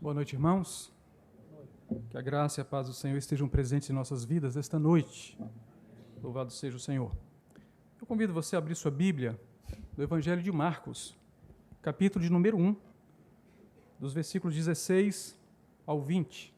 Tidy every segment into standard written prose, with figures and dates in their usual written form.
Boa noite, irmãos. Que a graça e a paz do Senhor estejam presentes em nossas vidas esta noite. Louvado seja o Senhor. Eu convido você a abrir sua Bíblia no Evangelho de Marcos, capítulo de número 1, dos versículos 16 ao 20.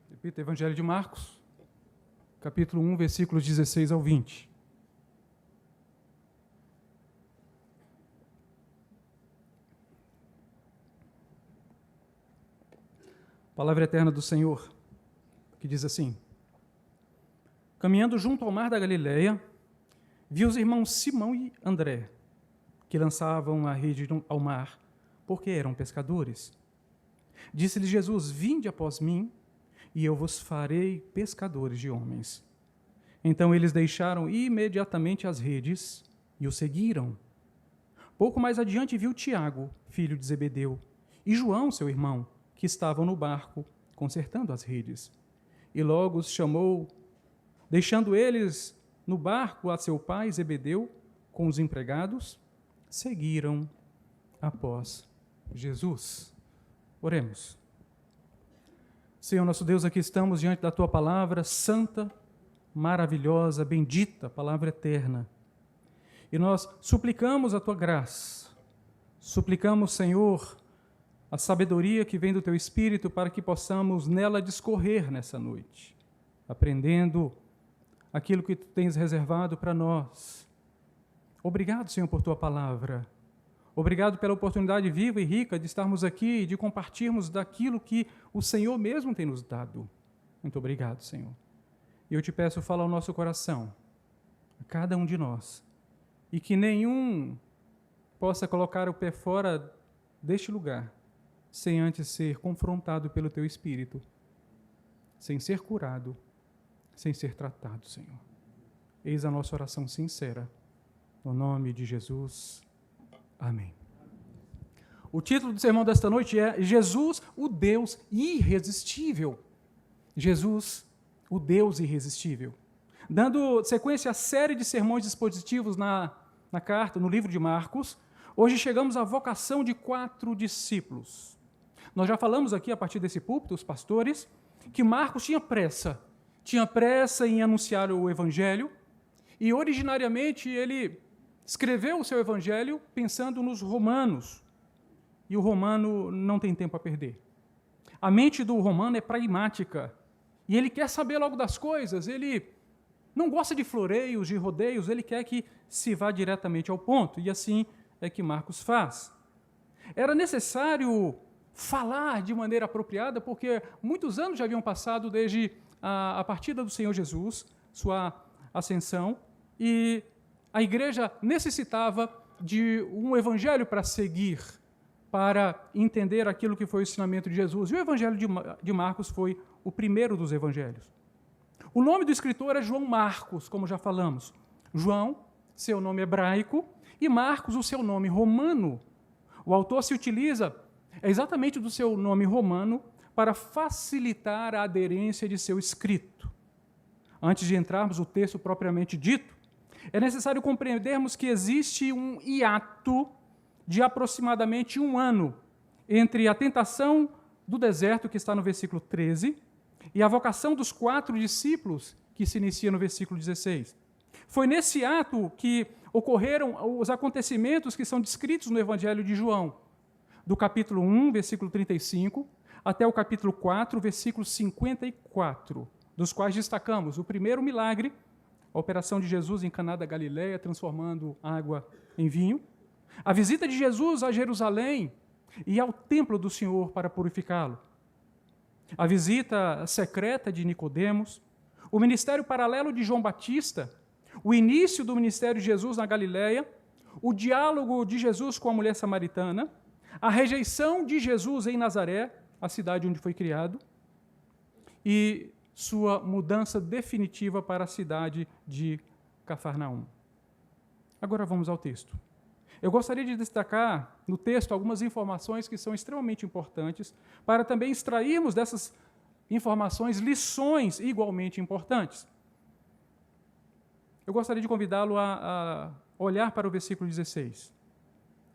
Repita, Evangelho de Marcos, capítulo 1, versículos 16 ao 20. Palavra eterna do Senhor, que diz assim: Caminhando junto ao mar da Galileia, viu os irmãos Simão e André, que lançavam a rede ao mar, porque eram pescadores. Disse-lhes Jesus: Vinde após mim, e eu vos farei pescadores de homens. Então eles deixaram imediatamente as redes e o seguiram. Pouco mais adiante viu Tiago, filho de Zebedeu, e João, seu irmão, que estavam no barco, consertando as redes. E logo os chamou, deixando eles no barco a seu pai Zebedeu, com os empregados, seguiram após Jesus. Oremos. Senhor nosso Deus, aqui estamos diante da Tua palavra santa, maravilhosa, bendita, palavra eterna. E nós suplicamos a Tua graça, suplicamos, Senhor, a sabedoria que vem do Teu Espírito para que possamos nela discorrer nessa noite, aprendendo aquilo que Tu tens reservado para nós. Obrigado, Senhor, por Tua palavra. Obrigado pela oportunidade viva e rica de estarmos aqui e de compartilharmos daquilo que o Senhor mesmo tem nos dado. Muito obrigado, Senhor. E eu te peço, fala ao nosso coração, a cada um de nós, e que nenhum possa colocar o pé fora deste lugar, sem antes ser confrontado pelo Teu Espírito, sem ser curado, sem ser tratado, Senhor. Eis a nossa oração sincera, no nome de Jesus. Amém. O título do sermão desta noite é Jesus, o Deus irresistível. Jesus, o Deus irresistível. Dando sequência à série de sermões expositivos na carta, no livro de Marcos, hoje chegamos à vocação de 4 discípulos. Nós já falamos aqui, a partir desse púlpito, os pastores, que Marcos tinha pressa em anunciar o Evangelho, e originariamente ele escreveu o seu evangelho pensando nos romanos, e o romano não tem tempo a perder. A mente do romano é pragmática, e ele quer saber logo das coisas, ele não gosta de floreios, de rodeios, ele quer que se vá diretamente ao ponto, e assim é que Marcos faz. Era necessário falar de maneira apropriada, porque muitos anos já haviam passado desde a partida do Senhor Jesus, sua ascensão, e a igreja necessitava de um evangelho para seguir, para entender aquilo que foi o ensinamento de Jesus. E o evangelho de Marcos foi o primeiro dos evangelhos. O nome do escritor é João Marcos, como já falamos. João, seu nome hebraico, e Marcos, o seu nome romano. O autor se utiliza exatamente do seu nome romano para facilitar a aderência de seu escrito. Antes de entrarmos no texto propriamente dito, é necessário compreendermos que existe um hiato de aproximadamente 1 ano entre a tentação do deserto, que está no versículo 13, e a vocação dos 4 discípulos, que se inicia no versículo 16. Foi nesse ato que ocorreram os acontecimentos que são descritos no Evangelho de João, do capítulo 1, versículo 35, até o capítulo 4, versículo 54, dos quais destacamos o primeiro milagre, a operação de Jesus em Caná da Galileia, transformando água em vinho, a visita de Jesus a Jerusalém e ao templo do Senhor para purificá-lo, a visita secreta de Nicodemos, o ministério paralelo de João Batista, o início do ministério de Jesus na Galileia, o diálogo de Jesus com a mulher samaritana, a rejeição de Jesus em Nazaré, a cidade onde foi criado, e sua mudança definitiva para a cidade de Cafarnaum. Agora vamos ao texto. Eu gostaria de destacar no texto algumas informações que são extremamente importantes para também extrairmos dessas informações lições igualmente importantes. Eu gostaria de convidá-lo a olhar para o versículo 16.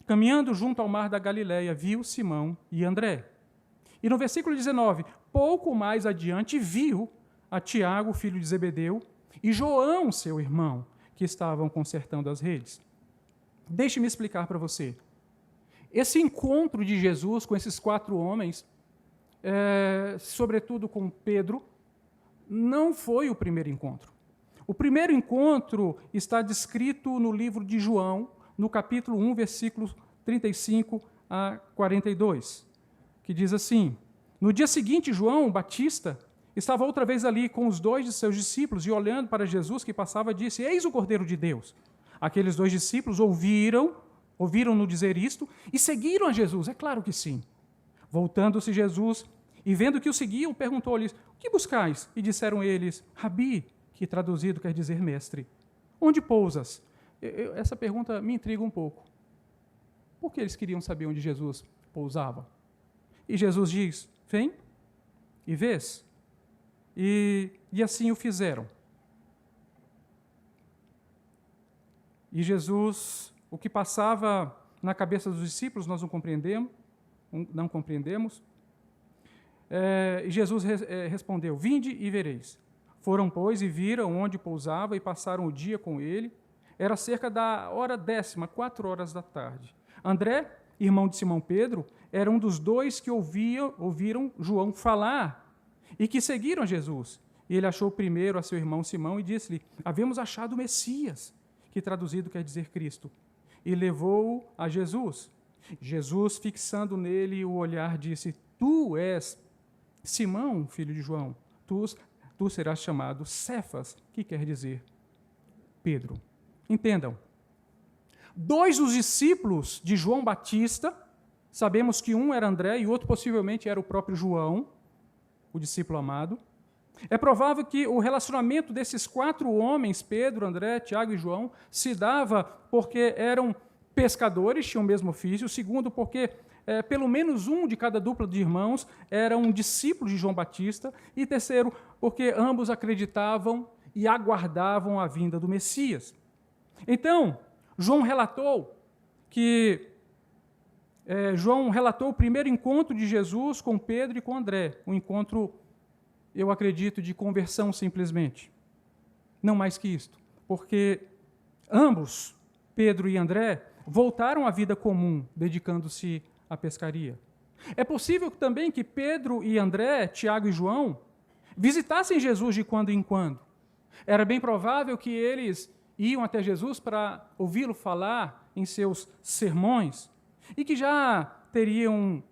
Caminhando junto ao mar da Galileia, viu Simão e André. E no versículo 19, pouco mais adiante, viu a Tiago, filho de Zebedeu, e João, seu irmão, que estavam consertando as redes. Deixe-me explicar para você. Esse encontro de Jesus com esses 4 homens, sobretudo com Pedro, não foi o primeiro encontro. O primeiro encontro está descrito no livro de João, no capítulo 1, versículos 35 a 42, que diz assim: No dia seguinte, João Batista estava outra vez ali com os 2 de seus discípulos e olhando para Jesus que passava, disse: Eis o Cordeiro de Deus. Aqueles 2 discípulos ouviram-no dizer isto e seguiram a Jesus. É claro que sim. Voltando-se Jesus e vendo que o seguiam, perguntou-lhes: O que buscais? E disseram eles: Rabi, que traduzido quer dizer mestre. Onde pousas? Essa pergunta me intriga um pouco. Por que eles queriam saber onde Jesus pousava? E Jesus diz: Vem e vês. E assim o fizeram. E Jesus, o que passava na cabeça dos discípulos, nós não compreendemos. E Jesus respondeu: Vinde e vereis. Foram, pois, e viram onde pousava e passaram o dia com ele. Era cerca da hora 10ª, 4 horas da tarde. André, irmão de Simão Pedro, era um dos 2 que ouviram João falar e que seguiram Jesus. E ele achou primeiro a seu irmão Simão e disse-lhe: Havemos achado o Messias, que traduzido quer dizer Cristo, e levou-o a Jesus. Jesus, fixando nele o olhar, disse: Tu és Simão, filho de João, tu serás chamado Cefas, que quer dizer Pedro. Entendam, 2 dos discípulos de João Batista, sabemos que um era André e o outro possivelmente era o próprio João, o discípulo amado. É provável que o relacionamento desses 4 homens, Pedro, André, Tiago e João, se dava porque eram pescadores, tinham o mesmo ofício. Segundo, porque pelo menos um de cada dupla de irmãos era um discípulo de João Batista. E terceiro, porque ambos acreditavam e aguardavam a vinda do Messias. Então, João relatou o primeiro encontro de Jesus com Pedro e com André, um encontro, eu acredito, de conversão simplesmente. Não mais que isto, porque ambos, Pedro e André, voltaram à vida comum, dedicando-se à pescaria. É possível também que Pedro e André, Tiago e João, visitassem Jesus de quando em quando. Era bem provável que eles iam até Jesus para ouvi-lo falar em seus sermões e que já teriam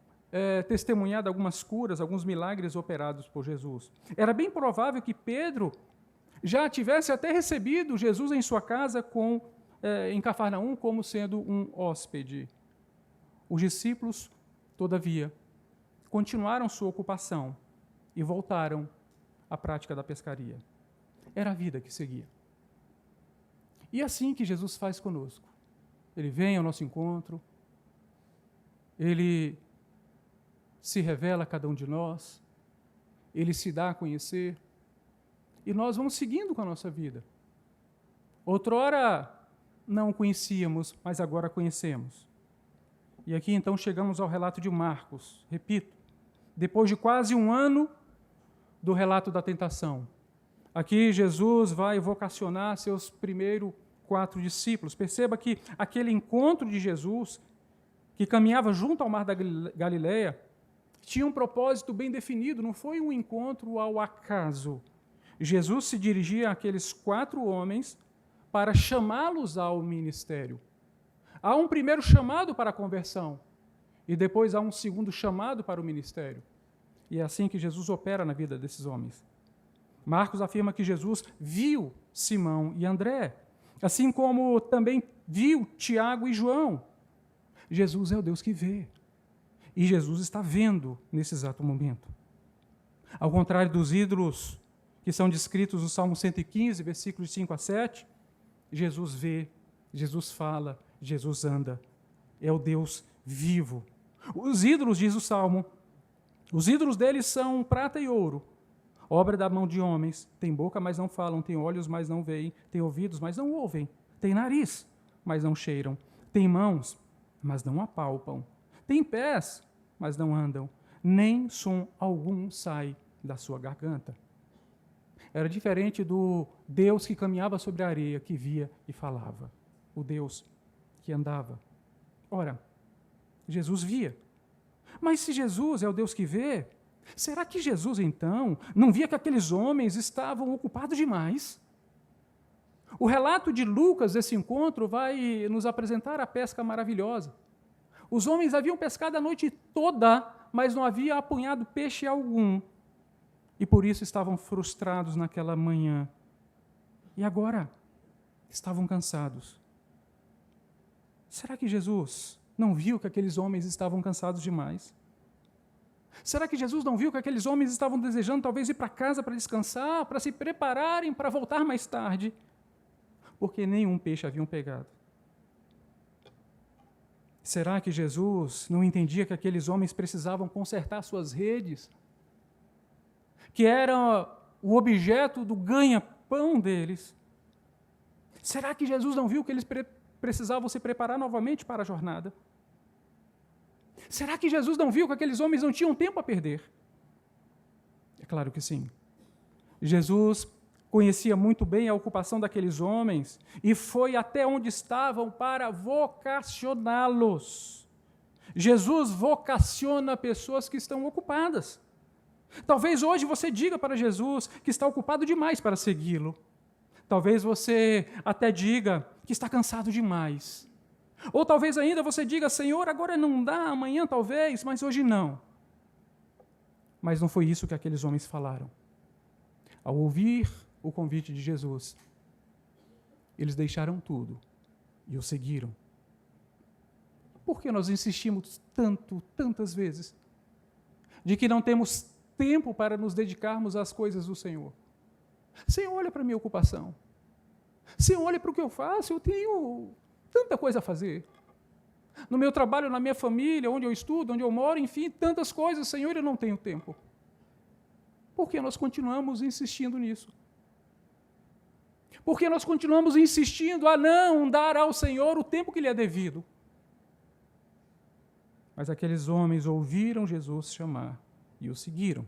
testemunhado algumas curas, alguns milagres operados por Jesus. Era bem provável que Pedro já tivesse até recebido Jesus em sua casa em Cafarnaum como sendo um hóspede. Os discípulos, todavia, continuaram sua ocupação e voltaram à prática da pescaria. Era a vida que seguia. E é assim que Jesus faz conosco. Ele vem ao nosso encontro, ele se revela a cada um de nós, ele se dá a conhecer, e nós vamos seguindo com a nossa vida. Outrora não conhecíamos, mas agora conhecemos. E aqui então chegamos ao relato de Marcos. Repito, depois de quase 1 ano do relato da tentação, aqui Jesus vai vocacionar seus primeiros 4 discípulos. Perceba que aquele encontro de Jesus, que caminhava junto ao mar da Galileia, tinha um propósito bem definido, não foi um encontro ao acaso. Jesus se dirigia àqueles 4 homens para chamá-los ao ministério. Há um primeiro chamado para a conversão, e depois há um segundo chamado para o ministério. E é assim que Jesus opera na vida desses homens. Marcos afirma que Jesus viu Simão e André, assim como também viu Tiago e João. Jesus é o Deus que vê. E Jesus está vendo nesse exato momento. Ao contrário dos ídolos que são descritos no Salmo 115, versículos 5 a 7, Jesus vê Jesus fala, Jesus anda. É o Deus vivo. Os ídolos, diz o Salmo, os ídolos deles são prata e ouro, obra da mão de homens. Tem boca, mas não falam. Tem olhos, mas não veem. Tem ouvidos, mas não ouvem. Tem nariz, mas não cheiram. Tem mãos, mas não apalpam. Tem pés, mas não andam. Nem som algum sai da sua garganta. Era diferente do Deus que caminhava sobre a areia, que via e falava. O Deus que andava. Ora, Jesus via. Mas se Jesus é o Deus que vê, será que Jesus, então, não via que aqueles homens estavam ocupados demais? O relato de Lucas desse encontro vai nos apresentar a pesca maravilhosa. Os homens haviam pescado a noite toda, mas não haviam apanhado peixe algum. E por isso estavam frustrados naquela manhã. E agora estavam cansados. Será que Jesus não viu que aqueles homens estavam cansados demais? Será que Jesus não viu que aqueles homens estavam desejando talvez ir para casa para descansar, para se prepararem para voltar mais tarde? Porque nenhum peixe haviam pegado. Será que Jesus não entendia que aqueles homens precisavam consertar suas redes? Que era o objeto do ganha-pão deles? Será que Jesus não viu que eles precisavam se preparar novamente para a jornada? Será que Jesus não viu que aqueles homens não tinham tempo a perder? É claro que sim. Jesus conhecia muito bem a ocupação daqueles homens e foi até onde estavam para vocacioná-los. Jesus vocaciona pessoas que estão ocupadas. Talvez hoje você diga para Jesus que está ocupado demais para segui-lo. Talvez você até diga que está cansado demais. Ou talvez ainda você diga, Senhor, agora não dá, amanhã talvez, mas hoje não. Mas não foi isso que aqueles homens falaram. Ao ouvir o convite de Jesus, eles deixaram tudo e o seguiram. Por que nós insistimos tantas vezes, de que não temos tempo para nos dedicarmos às coisas do Senhor? Senhor, olha para a minha ocupação. Senhor, olha para o que eu faço, eu tenho tanta coisa a fazer. No meu trabalho, na minha família, onde eu estudo, onde eu moro, enfim, tantas coisas, Senhor, eu não tenho tempo. Por que nós continuamos insistindo nisso? Por que nós continuamos insistindo a não dar ao Senhor o tempo que lhe é devido? Mas aqueles homens ouviram Jesus chamar e o seguiram.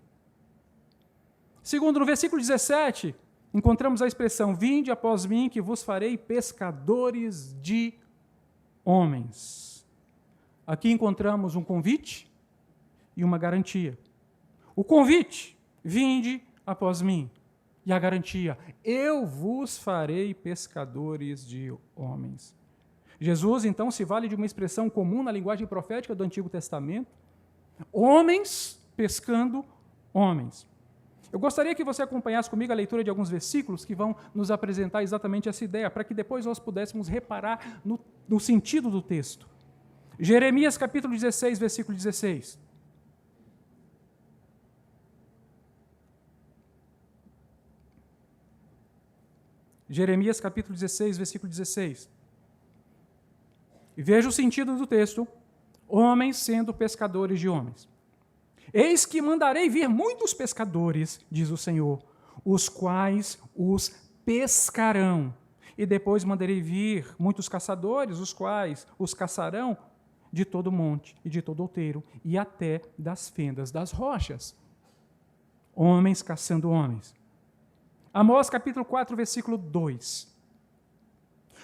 Segundo, no versículo 17, encontramos a expressão, vinde após mim que vos farei pescadores de homens. Aqui encontramos um convite e uma garantia. O convite, vinde após mim. E a garantia, eu vos farei pescadores de homens. Jesus, então, se vale de uma expressão comum na linguagem profética do Antigo Testamento. Homens pescando homens. Eu gostaria que você acompanhasse comigo a leitura de alguns versículos que vão nos apresentar exatamente essa ideia, para que depois nós pudéssemos reparar no sentido do texto. Jeremias capítulo 16, versículo 16. Jeremias capítulo 16, versículo 16. E veja o sentido do texto. Homens sendo pescadores de homens. Eis que mandarei vir muitos pescadores, diz o Senhor, os quais os pescarão. E depois mandarei vir muitos caçadores, os quais os caçarão de todo o monte e de todo outeiro, e até das fendas das rochas. Homens caçando homens. Amós capítulo 4, versículo 2.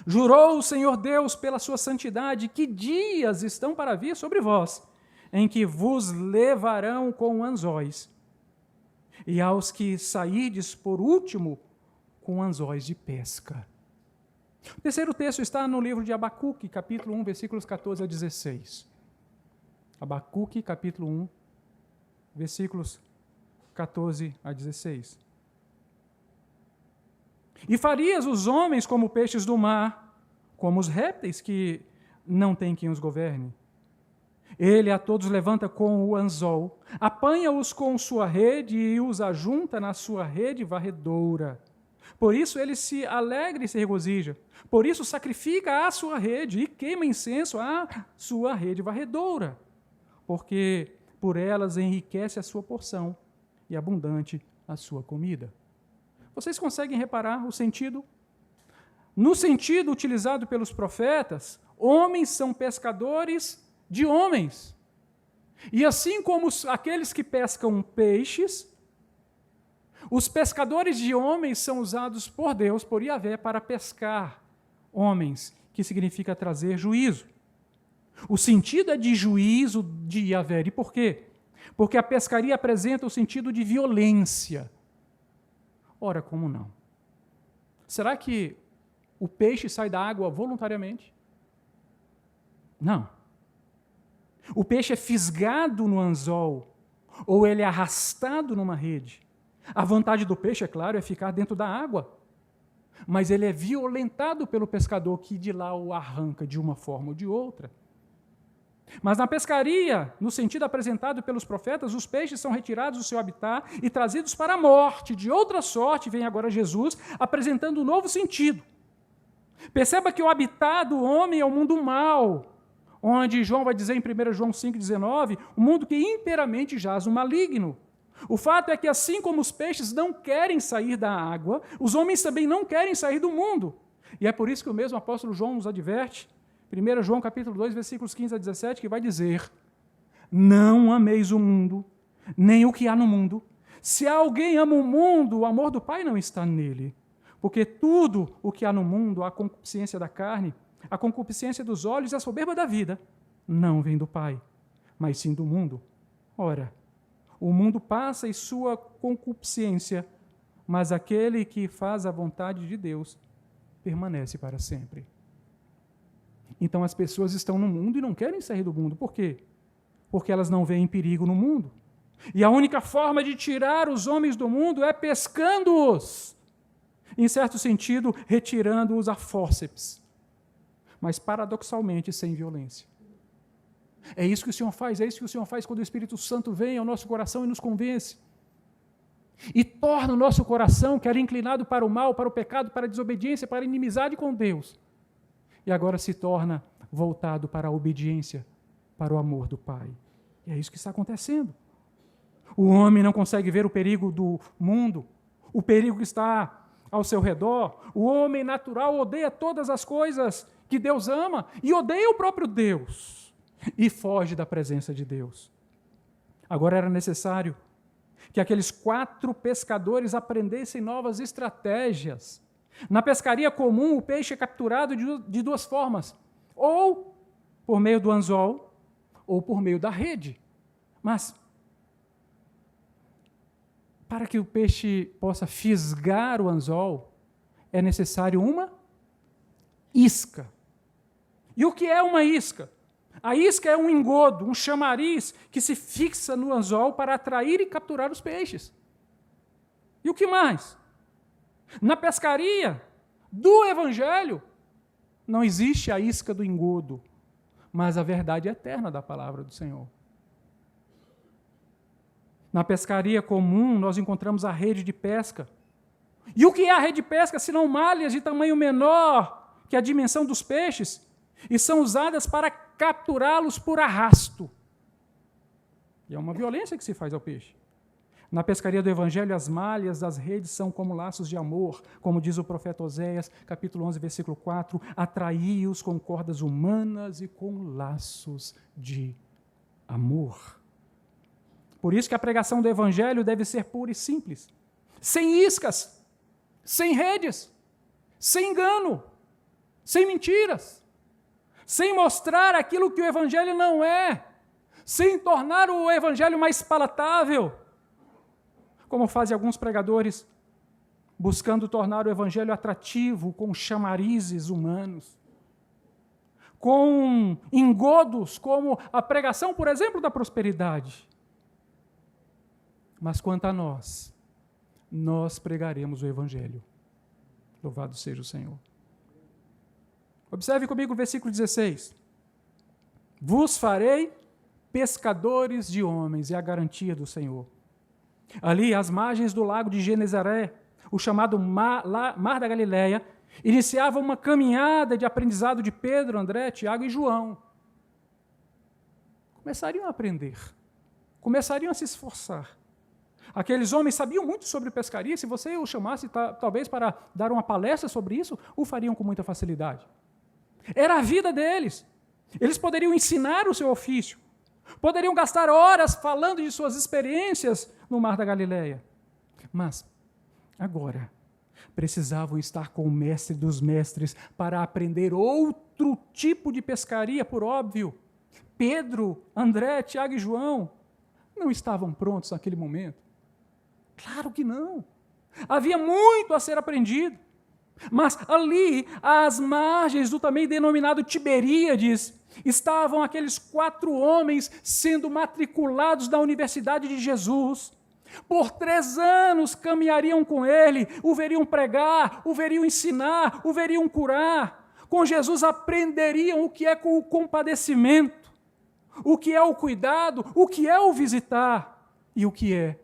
Jurou o Senhor Deus pela sua santidade que dias estão para vir sobre vós, em que vos levarão com anzóis, e aos que saídes por último com anzóis de pesca. O terceiro texto está no livro de Abacuque, capítulo 1, versículos 14 a 16. Abacuque, capítulo 1, versículos 14 a 16. E farias os homens como peixes do mar, como os répteis que não têm quem os governe. Ele a todos levanta com o anzol, apanha-os com sua rede e os ajunta na sua rede varredora. Por isso ele se alegra e se regozija. Por isso sacrifica a sua rede e queima incenso à sua rede varredora. Porque por elas enriquece a sua porção e abundante a sua comida. Vocês conseguem reparar o sentido? No sentido utilizado pelos profetas, homens são pescadores de homens. E assim como aqueles que pescam peixes, os pescadores de homens são usados por Deus, por Yahvé, para pescar homens, que significa trazer juízo. O sentido é de juízo de Yahvé. E por quê? Porque a pescaria apresenta o sentido de violência. Ora, como não? Será que o peixe sai da água voluntariamente? Não. O peixe é fisgado no anzol, ou ele é arrastado numa rede. A vontade do peixe, é claro, é ficar dentro da água. Mas ele é violentado pelo pescador, que de lá o arranca de uma forma ou de outra. Mas na pescaria, no sentido apresentado pelos profetas, os peixes são retirados do seu habitat e trazidos para a morte. De outra sorte, vem agora Jesus, apresentando um novo sentido. Perceba que o habitat do homem é o mundo mau, onde João vai dizer em 1 João 5,19, um mundo que inteiramente jaz o maligno. O fato é que, assim como os peixes não querem sair da água, os homens também não querem sair do mundo. E é por isso que o mesmo apóstolo João nos adverte, 1 João capítulo 2, versículos 15 a 17, que vai dizer: não ameis o mundo, nem o que há no mundo. Se alguém ama o mundo, o amor do Pai não está nele. Porque tudo o que há no mundo, a concupiscência da carne, a concupiscência dos olhos e a soberba da vida, não vem do Pai, mas sim do mundo. Ora, o mundo passa e sua concupiscência, mas aquele que faz a vontade de Deus permanece para sempre. Então as pessoas estão no mundo e não querem sair do mundo. Por quê? Porque elas não veem perigo no mundo. E a única forma de tirar os homens do mundo é pescando-os. Em certo sentido, retirando-os a fórceps. Mas paradoxalmente sem violência. É isso que o Senhor faz, é isso que o Senhor faz quando o Espírito Santo vem ao nosso coração e nos convence. E torna o nosso coração, que era inclinado para o mal, para o pecado, para a desobediência, para a inimizade com Deus, e agora se torna voltado para a obediência, para o amor do Pai. E é isso que está acontecendo. O homem não consegue ver o perigo do mundo, o perigo que está ao seu redor. O homem natural odeia todas as coisas que Deus ama e odeia o próprio Deus e foge da presença de Deus. Agora era necessário que aqueles 4 pescadores aprendessem novas estratégias. Na pescaria comum, o peixe é capturado de 2 formas, ou por meio do anzol, ou por meio da rede. Mas, para que o peixe possa fisgar o anzol, é necessário uma isca. E o que é uma isca? A isca é um engodo, um chamariz que se fixa no anzol para atrair e capturar os peixes. E o que mais? Na pescaria do Evangelho, não existe a isca do engodo, mas a verdade eterna da palavra do Senhor. Na pescaria comum, nós encontramos a rede de pesca. E o que é a rede de pesca, senão malhas de tamanho menor que a dimensão dos peixes, e são usadas para capturá-los por arrasto. E é uma violência que se faz ao peixe. Na pescaria do Evangelho, as malhas das redes são como laços de amor, como diz o profeta Oséias, capítulo 11, versículo 4, atraí-os com cordas humanas e com laços de amor. Por isso que a pregação do Evangelho deve ser pura e simples, sem iscas, sem redes, sem engano, sem mentiras, sem mostrar aquilo que o Evangelho não é, sem tornar o Evangelho mais palatável, como fazem alguns pregadores, buscando tornar o Evangelho atrativo com chamarizes humanos, com engodos, como a pregação, por exemplo, da prosperidade. Mas quanto a nós pregaremos o Evangelho. Louvado seja o Senhor. Observe comigo o versículo 16. Vos farei pescadores de homens, é a garantia do Senhor. Ali, às margens do lago de Genezaré, o chamado Mar da Galileia, iniciava uma caminhada de aprendizado de Pedro, André, Tiago e João. Começariam a aprender, começariam a se esforçar. Aqueles homens sabiam muito sobre pescaria, se você o chamasse talvez para dar uma palestra sobre isso, o fariam com muita facilidade. Era a vida deles. Eles poderiam ensinar o seu ofício, poderiam gastar horas falando de suas experiências no Mar da Galileia. Mas, agora, precisavam estar com o mestre dos mestres para aprender outro tipo de pescaria, por óbvio. Pedro, André, Tiago e João não estavam prontos naquele momento. Claro que não. Havia muito a ser aprendido. Mas ali, às margens do também denominado Tiberíades, estavam aqueles 4 homens sendo matriculados da Universidade de Jesus. Por 3 anos caminhariam com ele, o veriam pregar, o veriam ensinar, o veriam curar. Com Jesus aprenderiam o que é o compadecimento, o que é o cuidado, o que é o visitar e o que é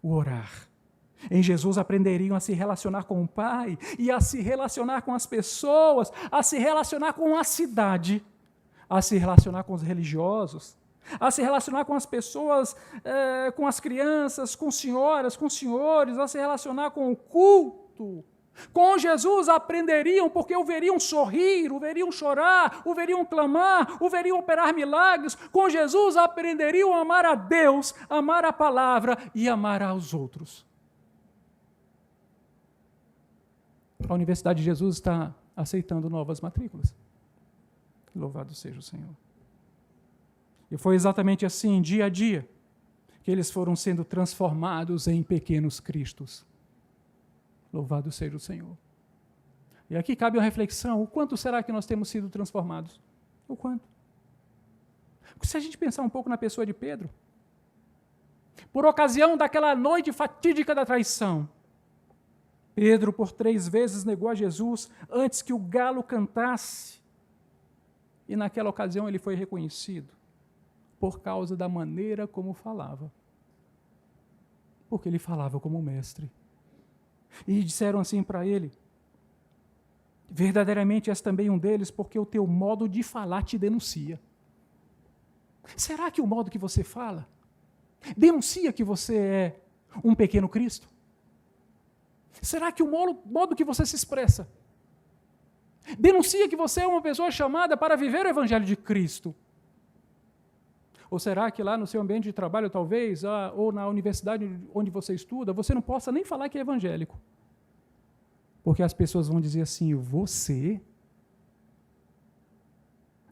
o orar. Em Jesus aprenderiam a se relacionar com o Pai e a se relacionar com as pessoas, a se relacionar com a cidade, a se relacionar com os religiosos, a se relacionar com as pessoas, com as crianças, com senhoras, com senhores, a se relacionar com o culto. Com Jesus aprenderiam, porque o veriam sorrir, o veriam chorar, o veriam clamar, o veriam operar milagres. Com Jesus aprenderiam a amar a Deus, amar a palavra e amar aos outros. A Universidade de Jesus está aceitando novas matrículas. Louvado seja o Senhor. E foi exatamente assim, dia a dia, que eles foram sendo transformados em pequenos cristos. Louvado seja o Senhor. E aqui cabe uma reflexão: o quanto será que nós temos sido transformados? O quanto? Porque se a gente pensar um pouco na pessoa de Pedro, por ocasião daquela noite fatídica da traição, Pedro por 3 vezes negou a Jesus antes que o galo cantasse. E naquela ocasião ele foi reconhecido por causa da maneira como falava. Porque ele falava como mestre. E disseram assim para ele: verdadeiramente és também um deles, porque o teu modo de falar te denuncia. Será que o modo que você fala denuncia que você é um pequeno Cristo? Será que o modo que você se expressa denuncia que você é uma pessoa chamada para viver o Evangelho de Cristo? Ou será que lá no seu ambiente de trabalho, talvez, ou na universidade onde você estuda, você não possa nem falar que é evangélico? Porque as pessoas vão dizer assim: você?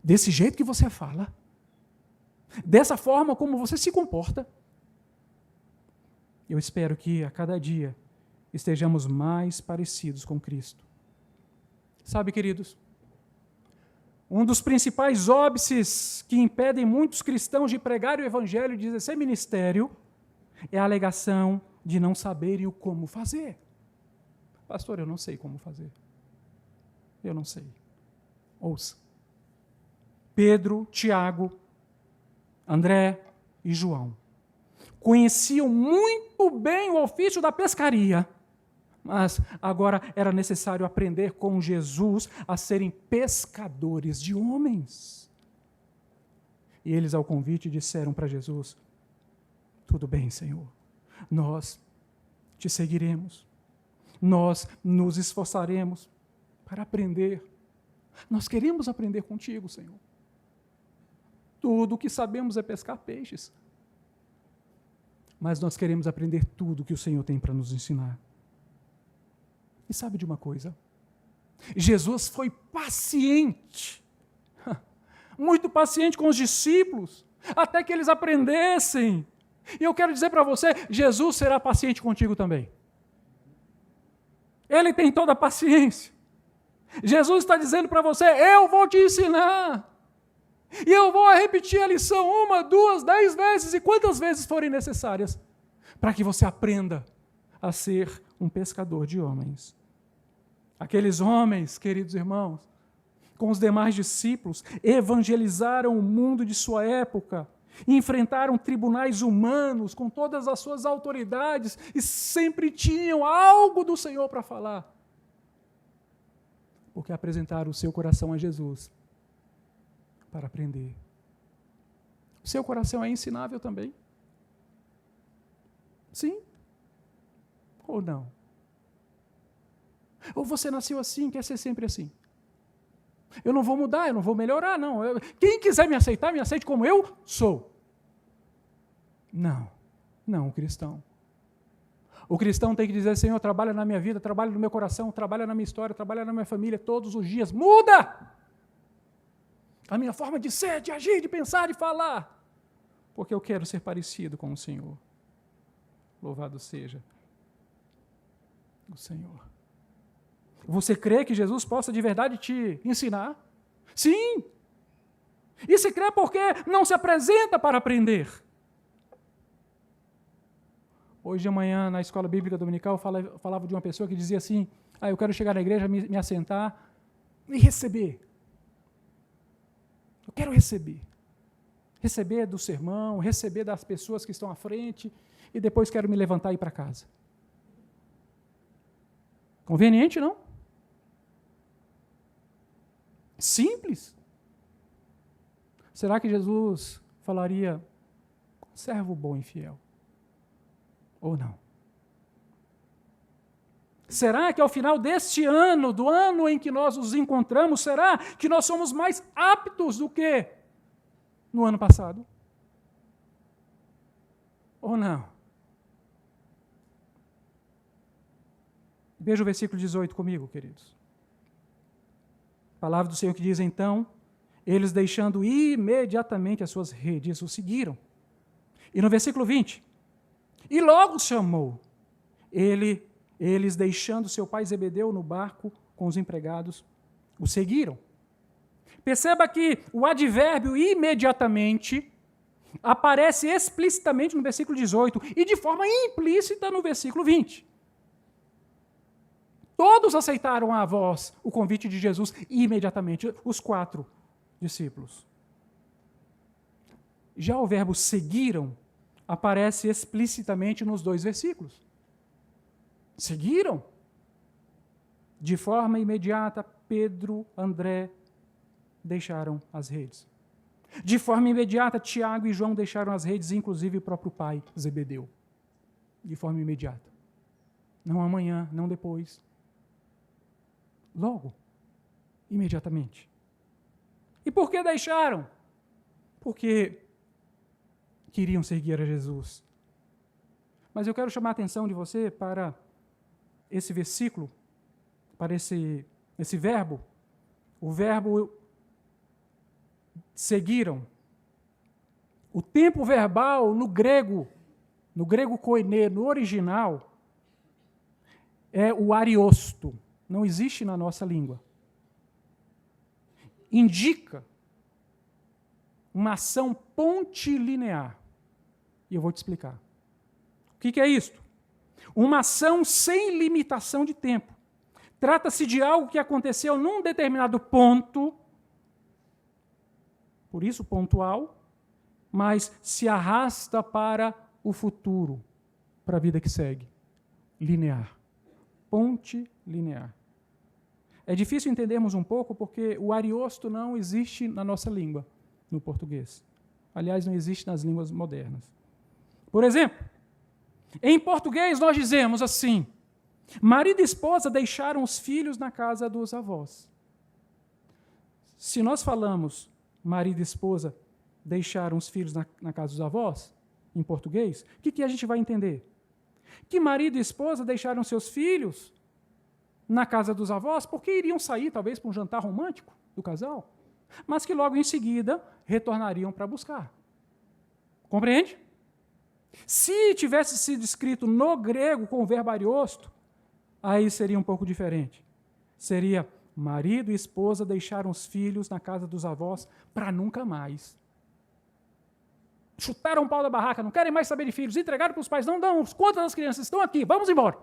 Desse jeito que você fala? Dessa forma como você se comporta? Eu espero que a cada dia estejamos mais parecidos com Cristo. Sabe, queridos, um dos principais óbices que impedem muitos cristãos de pregar o Evangelho e de exercer ministério é a alegação de não saberem o como fazer. Pastor, eu não sei como fazer. Eu não sei. Ouça. Pedro, Tiago, André e João conheciam muito bem o ofício da pescaria, mas agora era necessário aprender com Jesus a serem pescadores de homens. E eles, ao convite, disseram para Jesus: tudo bem, Senhor, nós te seguiremos, nós nos esforçaremos para aprender. Nós queremos aprender contigo, Senhor. Tudo o que sabemos é pescar peixes, mas nós queremos aprender tudo que o Senhor tem para nos ensinar. E sabe de uma coisa? Jesus foi paciente, muito paciente com os discípulos, até que eles aprendessem. E eu quero dizer para você, Jesus será paciente contigo também. Ele tem toda a paciência. Jesus está dizendo para você: eu vou te ensinar. E eu vou repetir a lição 1, 2, 10 vezes, e quantas vezes forem necessárias, para que você aprenda a ser um pescador de homens. Aqueles homens, queridos irmãos, com os demais discípulos, evangelizaram o mundo de sua época enfrentaram tribunais humanos com todas as suas autoridades e sempre tinham algo do Senhor para falar. Porque apresentaram o seu coração a Jesus para aprender. O seu coração é ensinável também? Sim? Ou não? Ou você nasceu assim, quer ser sempre assim? Eu não vou mudar, eu não vou melhorar, não. Quem quiser me aceitar, me aceite como eu sou. Não, o cristão. O cristão tem que dizer, Senhor, trabalha na minha vida, trabalha no meu coração, trabalha na minha história, trabalha na minha família, todos os dias. Muda a minha forma de ser, de agir, de pensar, de falar. Porque eu quero ser parecido com o Senhor. Louvado seja o Senhor. Você crê que Jesus possa de verdade te ensinar? Sim! E se crê porque não se apresenta para aprender. Hoje de manhã, na escola bíblica dominical, eu falava de uma pessoa que dizia assim, eu quero chegar na igreja, me assentar e receber. Eu quero receber. Receber do sermão, receber das pessoas que estão à frente, e depois quero me levantar e ir para casa. Conveniente, não? Simples. Será que Jesus falaria, servo bom e fiel? Ou não? Será que ao final deste ano, do ano em que nós nos encontramos, será que nós somos mais aptos do que no ano passado? Ou não? Veja o versículo 18 comigo, queridos. A palavra do Senhor que diz, então, eles deixando imediatamente as suas redes, o seguiram. E no versículo 20, e logo chamou, eles deixando seu pai Zebedeu no barco com os empregados, o seguiram. Perceba que o advérbio imediatamente aparece explicitamente no versículo 18 e de forma implícita no versículo 20. Todos aceitaram a voz, o convite de Jesus imediatamente, os 4 discípulos. Já o verbo seguiram aparece explicitamente nos 2 versículos. Seguiram. De forma imediata, Pedro, André deixaram as redes. De forma imediata, Tiago e João deixaram as redes, inclusive o próprio pai, Zebedeu. De forma imediata. Não amanhã, não depois. Logo, imediatamente. E por que deixaram? Porque queriam seguir a Jesus. Mas eu quero chamar a atenção de você para esse versículo, para esse verbo. O verbo seguiram. O tempo verbal no grego koiné, no original, é o ariosto. Não existe na nossa língua. Indica uma ação pontilinear. E eu vou te explicar. O que é isto? Uma ação sem limitação de tempo. Trata-se de algo que aconteceu num determinado ponto, por isso pontual, mas se arrasta para o futuro, para a vida que segue. Linear. Ponte linear. É difícil entendermos um pouco porque o ariosto não existe na nossa língua, no português. Aliás, não existe nas línguas modernas. Por exemplo, em português nós dizemos assim, marido e esposa deixaram os filhos na casa dos avós. Se nós falamos marido e esposa deixaram os filhos na casa dos avós, em português, o que a gente vai entender? Que marido e esposa deixaram seus filhos na casa dos avós porque iriam sair, talvez, para um jantar romântico do casal, mas que logo em seguida retornariam para buscar. Compreende? Se tivesse sido escrito no grego com o verbo ariosto, aí seria um pouco diferente. Seria marido e esposa deixaram os filhos na casa dos avós para nunca mais. Chutaram o pau da barraca, não querem mais saber de filhos, entregaram para os pais, não dão conta das crianças, estão aqui, vamos embora.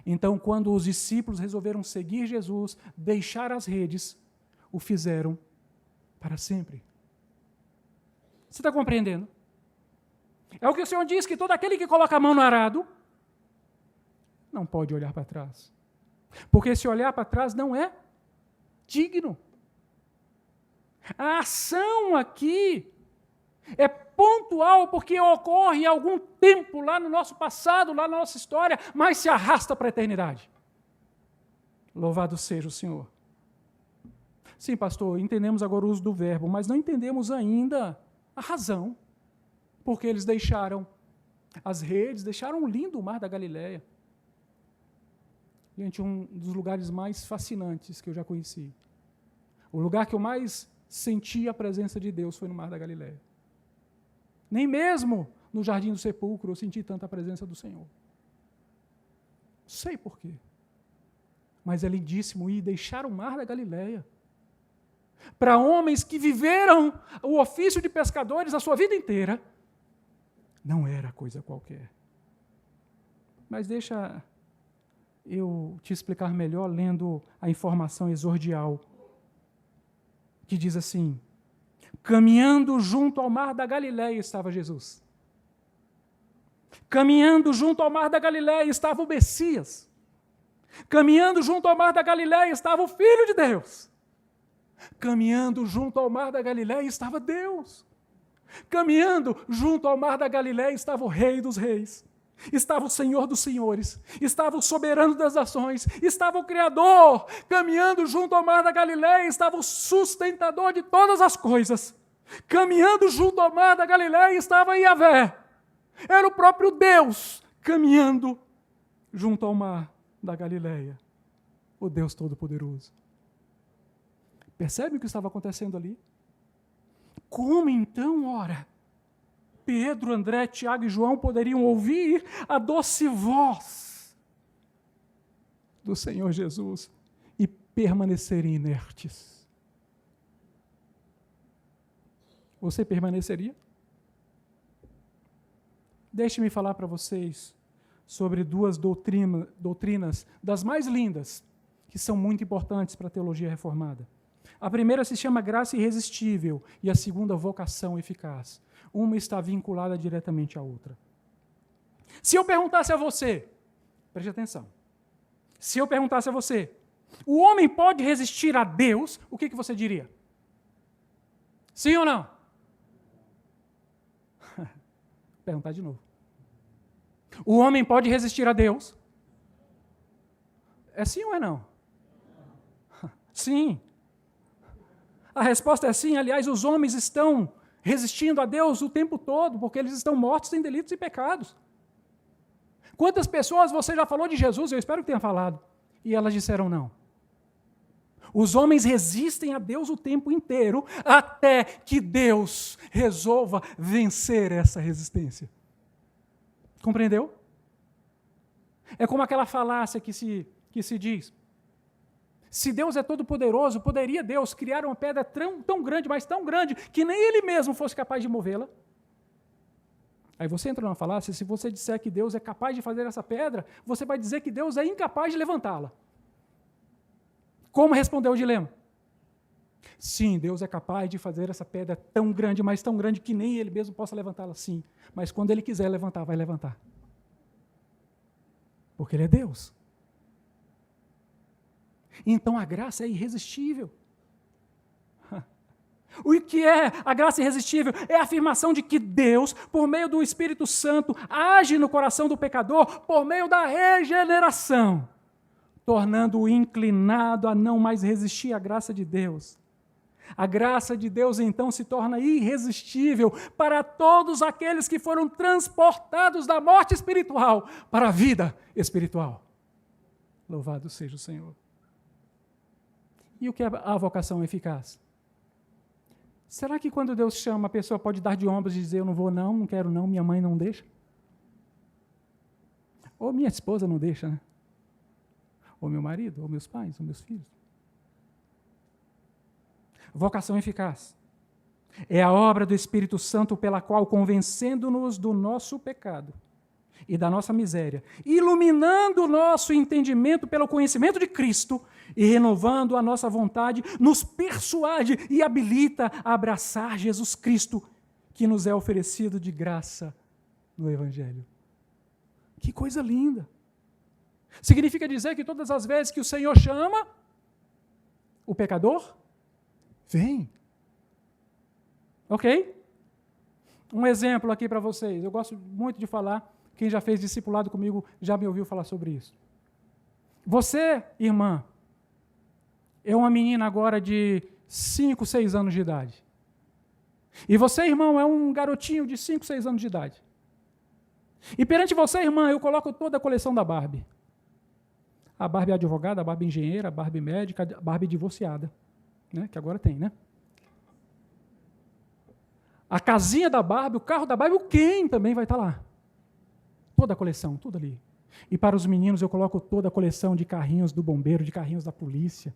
Então, quando os discípulos resolveram seguir Jesus, deixar as redes, o fizeram para sempre. Você está compreendendo? É o que o Senhor diz, que todo aquele que coloca a mão no arado não pode olhar para trás. Porque se olhar para trás não é digno. A ação aqui é pontual porque ocorre algum tempo lá no nosso passado, lá na nossa história, mas se arrasta para a eternidade. Louvado seja o Senhor. Sim, pastor, entendemos agora o uso do verbo, mas não entendemos ainda a razão. Porque eles deixaram as redes, deixaram o lindo mar da Galileia. Gente, um dos lugares mais fascinantes que eu já conheci. O lugar que eu mais senti a presença de Deus foi no mar da Galileia. Nem mesmo no Jardim do Sepulcro eu senti tanta presença do Senhor. Sei por quê. Mas é lindíssimo ir deixar o mar da Galileia para homens que viveram o ofício de pescadores a sua vida inteira. Não era coisa qualquer. Mas deixa eu te explicar melhor lendo a informação exordial, que diz assim: caminhando junto ao mar da Galileia estava Jesus. Caminhando junto ao mar da Galileia estava o Messias. Caminhando junto ao mar da Galileia estava o Filho de Deus. Caminhando junto ao mar da Galileia estava Deus. Caminhando junto ao mar da Galileia estava o Rei dos Reis. Estava o Senhor dos Senhores, estava o soberano das nações, estava o Criador. Caminhando junto ao mar da Galileia estava o sustentador de todas as coisas. Caminhando junto ao mar da Galileia estava Yahvé. Era o próprio Deus caminhando junto ao mar da Galileia, o Deus Todo-Poderoso. Percebe o que estava acontecendo ali? Como então, ora, Pedro, André, Tiago e João poderiam ouvir a doce voz do Senhor Jesus e permanecerem inertes? Você permaneceria? Deixe-me falar para vocês sobre duas doutrinas das mais lindas, que são muito importantes para a teologia reformada. A primeira se chama graça irresistível e a segunda, vocação eficaz. Uma está vinculada diretamente à outra. Se eu perguntasse a você, preste atenção, se eu perguntasse a você, o homem pode resistir a Deus, o que você diria? Sim ou não? Vou perguntar de novo. O homem pode resistir a Deus? É sim ou é não? Sim. A resposta é sim. Aliás, os homens estão resistindo a Deus o tempo todo, porque eles estão mortos em delitos e pecados. Quantas pessoas você já falou de Jesus? Eu espero que tenha falado. E elas disseram não. Os homens resistem a Deus o tempo inteiro, até que Deus resolva vencer essa resistência. Compreendeu? É como aquela falácia que se diz: se Deus é todo-poderoso, poderia Deus criar uma pedra tão grande, mas tão grande, que nem Ele mesmo fosse capaz de movê-la? Aí você entra numa falácia, se você disser que Deus é capaz de fazer essa pedra, você vai dizer que Deus é incapaz de levantá-la. Como responder o dilema? Sim, Deus é capaz de fazer essa pedra tão grande, mas tão grande, que nem Ele mesmo possa levantá-la, sim. Mas quando Ele quiser levantar, vai levantar. Porque Ele é Deus. Então a graça é irresistível. O que é a graça irresistível? É a afirmação de que Deus, por meio do Espírito Santo, age no coração do pecador por meio da regeneração, tornando-o inclinado a não mais resistir à graça de Deus. A graça de Deus, então, se torna irresistível para todos aqueles que foram transportados da morte espiritual para a vida espiritual. Louvado seja o Senhor. E o que é a vocação eficaz? Será que quando Deus chama, a pessoa pode dar de ombros e dizer: eu não vou não quero não, minha mãe não deixa? Ou minha esposa não deixa, né? Ou meu marido, ou meus pais, ou meus filhos. Vocação eficaz é a obra do Espírito Santo pela qual, convencendo-nos do nosso pecado e da nossa miséria, iluminando o nosso entendimento pelo conhecimento de Cristo e renovando a nossa vontade, nos persuade e habilita a abraçar Jesus Cristo que nos é oferecido de graça no Evangelho. Que coisa linda! Significa dizer que todas as vezes que o Senhor chama o pecador, vem. Ok? Um exemplo aqui para vocês. Eu gosto muito de falar. Quem já fez discipulado comigo já me ouviu falar sobre isso. Você, irmã, é uma menina agora de 5, 6 anos de idade. E você, irmão, é um garotinho de 5, 6 anos de idade. E perante você, irmã, eu coloco toda a coleção da Barbie. A Barbie advogada, a Barbie engenheira, a Barbie médica, a Barbie divorciada. Né? Que agora tem, né? A casinha da Barbie, o carro da Barbie, o Ken também vai estar lá. Toda a coleção, tudo ali. E para os meninos eu coloco toda a coleção de carrinhos do bombeiro, de carrinhos da polícia.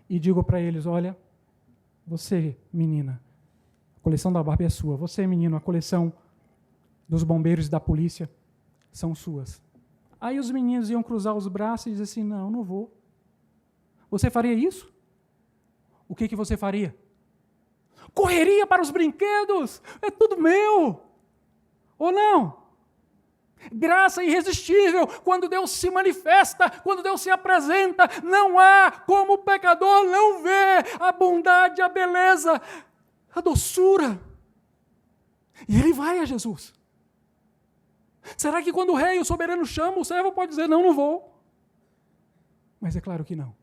E digo para eles, olha, você, menina, a coleção da Barbie é sua. Você, menino, a coleção dos bombeiros e da polícia são suas. Aí os meninos iam cruzar os braços e dizer assim, não vou. Você faria isso? O que você faria? Correria para os brinquedos, é tudo meu. Ou não? Graça irresistível, quando Deus se manifesta, quando Deus se apresenta, não há como o pecador não ver a bondade, a beleza, a doçura. E ele vai a Jesus. Será que quando o rei, o soberano chama, o servo pode dizer, não vou? Mas é claro que não.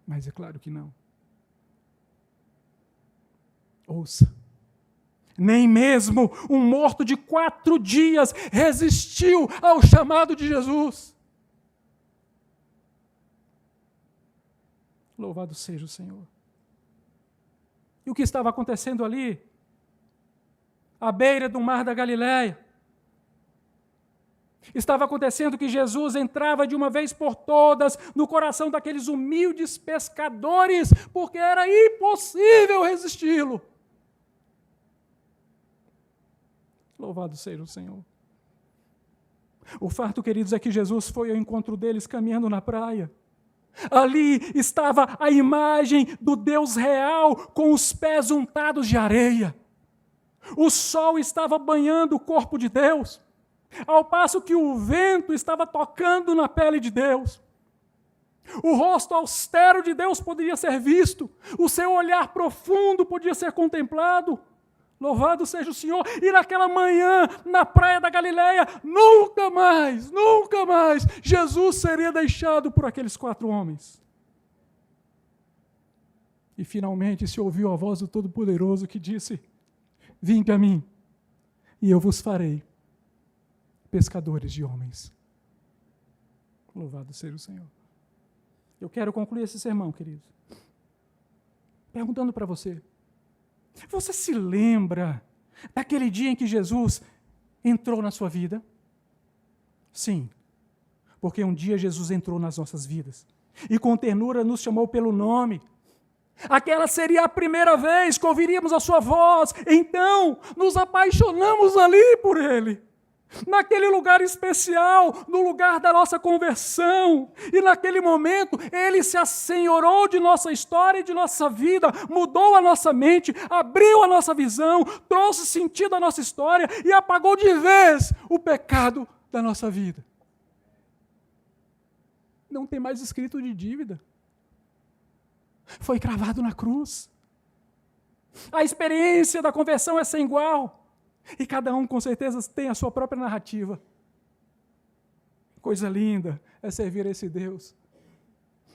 Mas é claro que não. Ouça. Nem mesmo um morto de 4 dias resistiu ao chamado de Jesus. Louvado seja o Senhor. E o que estava acontecendo ali? À beira do mar da Galileia. Estava acontecendo que Jesus entrava de uma vez por todas no coração daqueles humildes pescadores, porque era impossível resisti-lo. Louvado seja o Senhor. O fato, queridos, é que Jesus foi ao encontro deles caminhando na praia. Ali estava a imagem do Deus real com os pés untados de areia. O sol estava banhando o corpo de Deus, ao passo que o vento estava tocando na pele de Deus. O rosto austero de Deus poderia ser visto, o seu olhar profundo podia ser contemplado. Louvado seja o Senhor. E naquela manhã, na praia da Galileia, nunca mais, Jesus seria deixado por aqueles 4 homens. E finalmente se ouviu a voz do Todo-Poderoso que disse, vinde a mim, e eu vos farei pescadores de homens. Louvado seja o Senhor. Eu quero concluir esse sermão, queridos, perguntando para você, você se lembra daquele dia em que Jesus entrou na sua vida? Sim, porque um dia Jesus entrou nas nossas vidas e com ternura nos chamou pelo nome. Aquela seria a primeira vez que ouviríamos a sua voz, então nos apaixonamos ali por Ele. Naquele lugar especial, no lugar da nossa conversão. E naquele momento, Ele se assenhorou de nossa história e de nossa vida, mudou a nossa mente, abriu a nossa visão, trouxe sentido à nossa história e apagou de vez o pecado da nossa vida. Não tem mais escrito de dívida. Foi cravado na cruz. A experiência da conversão é sem igual. E cada um, com certeza, tem a sua própria narrativa. Coisa linda é servir a esse Deus.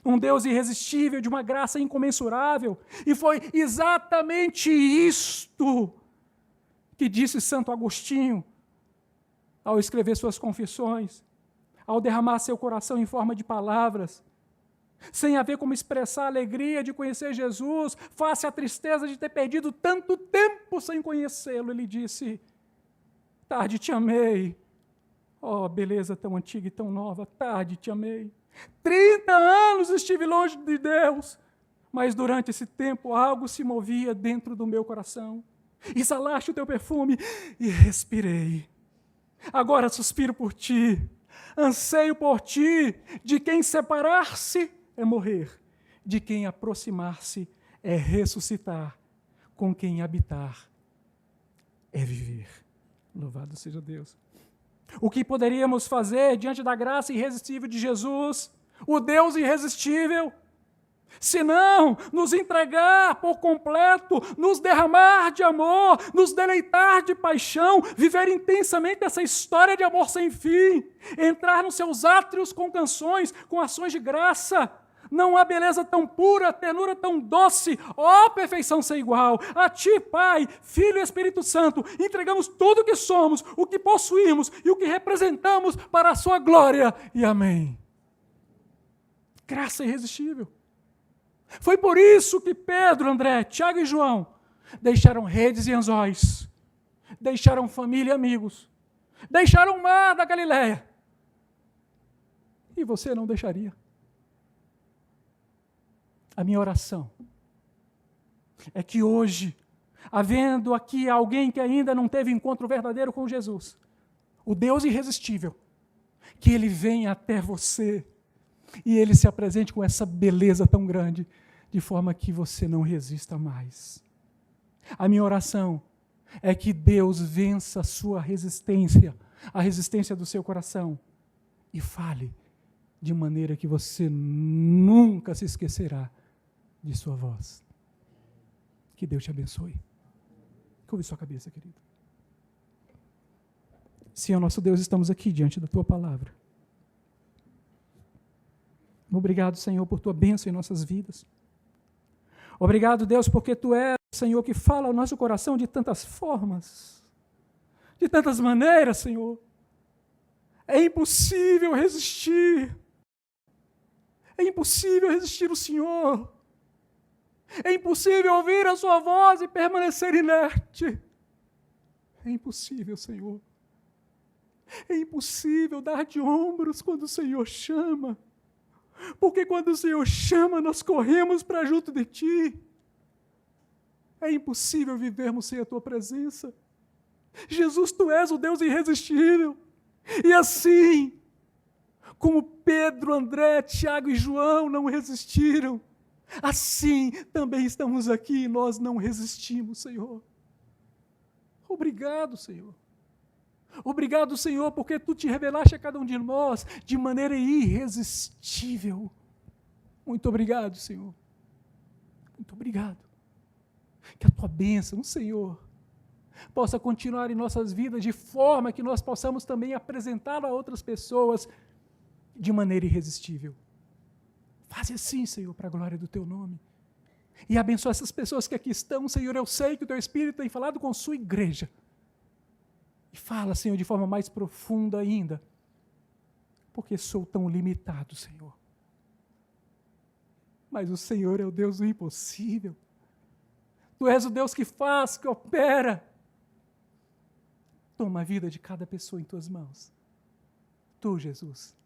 Um Deus irresistível, de uma graça incomensurável. E foi exatamente isto que disse Santo Agostinho ao escrever suas confissões, ao derramar seu coração em forma de palavras, sem haver como expressar a alegria de conhecer Jesus, face à tristeza de ter perdido tanto tempo sem conhecê-lo. Ele disse, tarde te amei. Oh, beleza tão antiga e tão nova, tarde te amei. 30 anos estive longe de Deus, mas durante esse tempo algo se movia dentro do meu coração. Exalaste o teu perfume e respirei. Agora suspiro por ti, anseio por ti, de quem separar-se é morrer, de quem aproximar-se é ressuscitar. com quem habitar é viver. Louvado seja Deus. O que poderíamos fazer diante da graça irresistível de Jesus, o Deus irresistível, se não nos entregar por completo, nos derramar de amor, nos deleitar de paixão, viver intensamente essa história de amor sem fim, entrar nos seus átrios com canções, com ações de graça. Não há beleza tão pura, ternura tão doce, ó perfeição sem igual. A Ti, Pai, Filho e Espírito Santo, entregamos tudo o que somos, o que possuímos e o que representamos para a Sua glória. E amém. Graça irresistível. Foi por isso que Pedro, André, Tiago e João deixaram redes e anzóis, deixaram família e amigos, deixaram o mar da Galileia. E você não deixaria? A minha oração é que hoje, havendo aqui alguém que ainda não teve encontro verdadeiro com Jesus, o Deus irresistível, que Ele venha até você e Ele se apresente com essa beleza tão grande, de forma que você não resista mais. A minha oração é que Deus vença a sua resistência, a resistência do seu coração, e fale de maneira que você nunca se esquecerá de sua voz. Que Deus te abençoe. Curve sua cabeça, querido. Senhor nosso Deus, estamos aqui diante da Tua palavra. Obrigado, Senhor, por Tua bênção em nossas vidas. Obrigado, Deus, porque Tu és, Senhor, que fala ao nosso coração de tantas formas, de tantas maneiras, Senhor. É impossível resistir. É impossível resistir o Senhor. É impossível ouvir a Sua voz e permanecer inerte. É impossível, Senhor. É impossível dar de ombros quando o Senhor chama. Porque quando o Senhor chama, nós corremos para junto de Ti. É impossível vivermos sem a Tua presença. Jesus, Tu és o Deus irresistível. E assim, como Pedro, André, Tiago e João não resistiram, assim também estamos aqui e nós não resistimos, Senhor. Obrigado, Senhor. Obrigado, Senhor, porque Tu te revelaste a cada um de nós de maneira irresistível. Muito obrigado, Senhor. Muito obrigado. Que a Tua bênção, Senhor, possa continuar em nossas vidas de forma que nós possamos também apresentá-la a outras pessoas de maneira irresistível. Faz assim, Senhor, para a glória do Teu nome. E abençoa essas pessoas que aqui estão, Senhor. Eu sei que o Teu Espírito tem falado com Sua igreja. E fala, Senhor, de forma mais profunda ainda, porque sou tão limitado, Senhor. Mas o Senhor é o Deus do impossível. Tu és o Deus que faz, que opera. Toma a vida de cada pessoa em Tuas mãos. Tu, Jesus,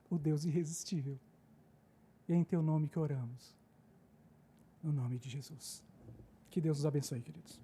o Deus irresistível. E é em Teu nome que oramos. No nome de Jesus. Que Deus os abençoe, queridos.